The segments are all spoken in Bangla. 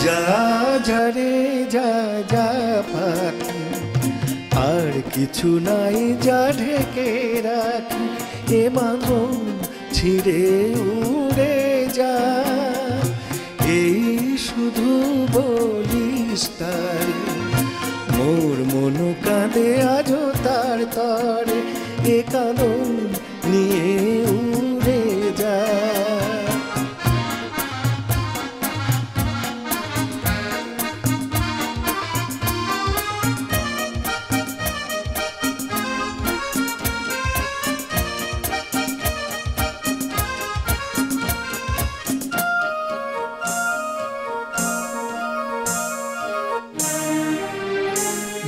যা যা রে যা যা পাখি, আর কিছু নাই যা ঢেকে রাখি, এ বাঁধন ছিঁড়ে উড়ে যা। এই শুধু বলিস তারে, মোর মন কাঁদে আজও তার তরে, এ কাঁদন নিয়ে উড়ে যা।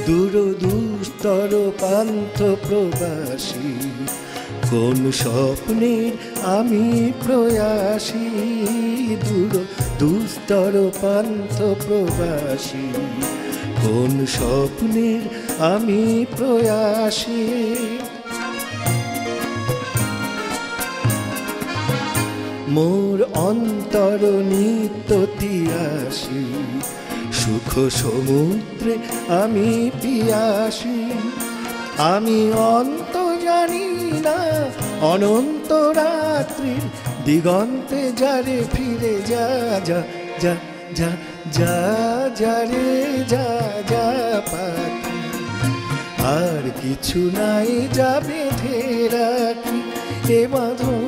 দূর দুস্তর পান্থ প্রবাসী, কোন স্বপ্নের আমি প্রয়াসী। দূর দুস্তর পান্থ প্রবাসী, কোন স্বপ্নের আমি প্রয়াসী। মোর অন্তর নিত্য তিয়াসী, সুখ সমুদ্রে আমি পিয়াসী। আমি অন্ত জানি না অনন্ত রাত্রির দিগন্তে যারে ফিরে যা যা যা যা যা যা রে যা যা পাখি, আর কিছু নাই যা বেঁধে রাখি, এ বাঁধন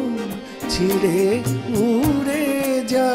ছিঁড়ে উড়ে যা।